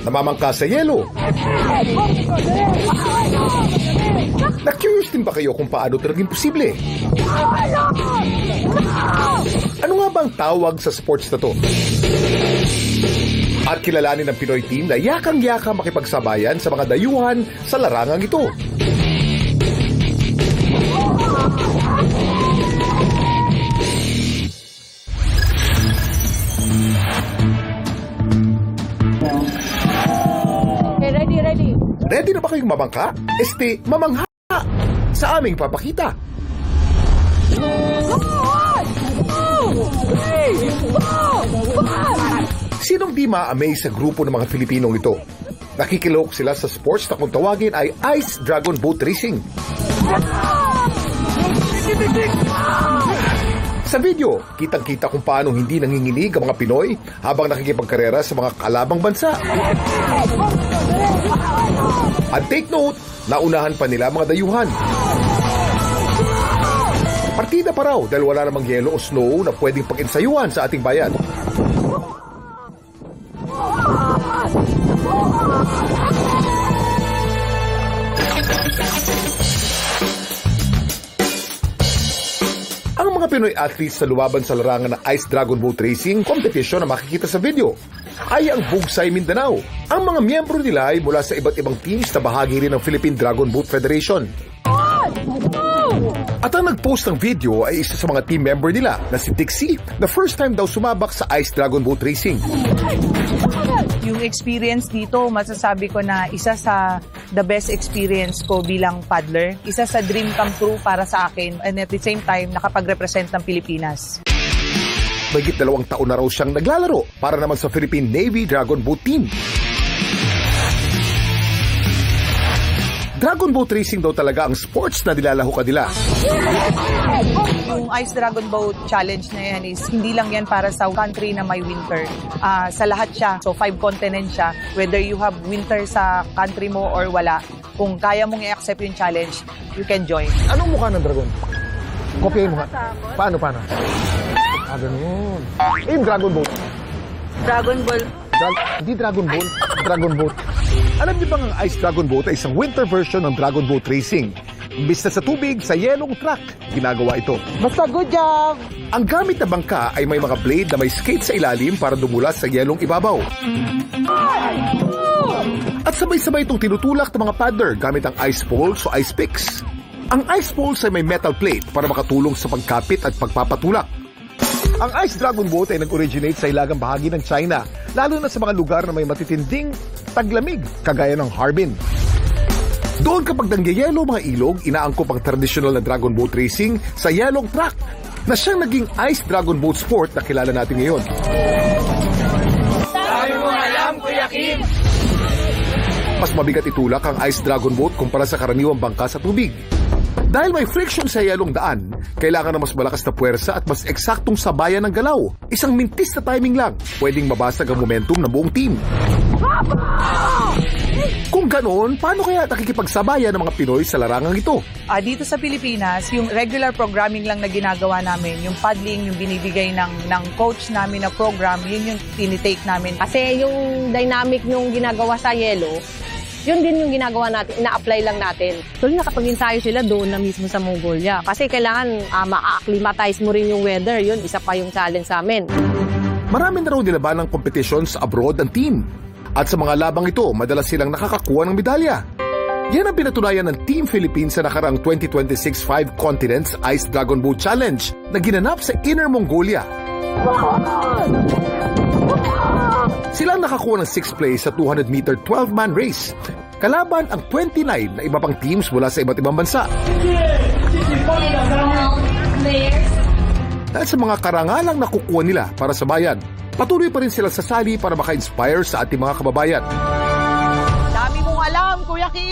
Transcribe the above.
namamangka sa yelo. Na-curious din ba kayo kung paano ito naging posible? Ano nga ba ang tawag sa sports na to? At kilalanin ng Pinoy team na yakang-yaka makipagsabayan sa mga dayuhan sa larangang ito. Ready. Ready na ba kayong mamangka? Mamangha sa aming papakita. Sinong di ma-amaze sa grupo ng mga Pilipinong ito? Nakikilok sila sa sports na kung tawagin ay Ice Dragon Boat Racing. Sa video, kitang-kita kung paano hindi nanginginig ang mga Pinoy habang nakikipagkarera sa mga kalabang bansa. At take note, naunahan pa nila mga dayuhan. Partida pa raw dahil wala namang yelo o snow na pwedeng pag-ensayuhan sa ating bayan. Ang mga Pinoy athletes na lumaban sa larangan ng Ice Dragon Boat Racing competition na makikita sa video ay ang Bugsay Mindanao. Ang mga miyembro nila ay mula sa iba't ibang teams na bahagi rin ng Philippine Dragon Boat Federation. At ang nag-post ng video ay isa sa mga team member nila na si Dixie, na first time daw sumabak sa Ice Dragon Boat Racing. Yung experience dito, masasabi ko na isa sa the best experience ko bilang paddler. Isa sa dream come true para sa akin, and at the same time, nakapag-represent ng Pilipinas. Mahigit 2 taon na raw siyang naglalaro para naman sa Philippine Navy Dragon Boat Team. Dragon Boat Racing daw talaga ang sports na nilalaho kanila. Yung Ice Dragon Boat Challenge na yan is hindi lang yan para sa country na may winter. Sa lahat siya. So 5 continents siya. Whether you have winter sa country mo or wala, kung kaya mong i-accept yung challenge, you can join. Anong mukha ng dragon? Kopyahin mo nga. Paano? Ganun. Yung Dragon Boat. Dragon Ball. Hindi Dragon Ball. Dragon Boat. Alam niyo bang ang Ice Dragon Boat ay isang winter version ng Dragon Boat Racing? Imbis na sa tubig, sa yelong track, ginagawa ito. Basta good job! Ang gamit na bangka ay may mga blade na may skate sa ilalim para dumulas sa yelong ibabaw. At sabay-sabay itong tinutulak ng mga paddler gamit ang ice poles o ice picks. Ang ice poles ay may metal plate para makatulong sa pagkapit at pagpapatulak. Ang Ice Dragon Boat ay nag-originate sa hilagang bahagi ng China, lalo na sa mga lugar na may matitinding taglamig, kagaya ng Harbin. Doon kapag nangyayelo mga ilog, inaangkop ang traditional na Dragon Boat Racing sa yelong track na siyang naging Ice Dragon Boat Sport na kilala natin ngayon. Sabi mo alam, Kuya Kim! Mas mabigat itulak ang Ice Dragon Boat kumpara sa karaniwang bangka sa tubig. Dahil may friction sa yelong daan, kailangan na mas malakas na puwersa at mas eksaktong sabayan ng galaw. Isang mintis na timing lang, pwedeng mabasag ang momentum ng buong team. Kung ganoon, paano kaya nakikipagsabayan ng mga Pinoy sa larangang ito? Dito sa Pilipinas, yung regular programming lang na ginagawa namin, yung paddling, yung binibigay ng coach namin na program, yun yung tinitake namin. Kasi yung dynamic nung ginagawa sa yelo, yun din yung ginagawa natin, ina-apply lang natin. Tuloy nakapag-ensayo sila doon na mismo sa Mongolia. Kasi kailangan ma-acclimatize mo rin yung weather. Yun, isa pa yung challenge sa amin. Marami na raw nilaban ng competitions abroad ang team. At sa mga labang ito, madalas silang nakakakuha ng medalya. Yan ang pinatunayan ng Team Philippines sa nakarang 2026 5 Continents Ice Dragon Boat Challenge na ginanap sa Inner Mongolia. Sila ang nakakuha ng 6th place sa 200-meter 12-man race. Kalaban ang 29 na iba pang teams mula sa iba't ibang bansa. Dahil sa mga karangalang nakukuha nila para sa bayan, patuloy pa rin sila sasali para maka-inspire sa ating mga kababayan. Dami mong alam, Kuya Kim!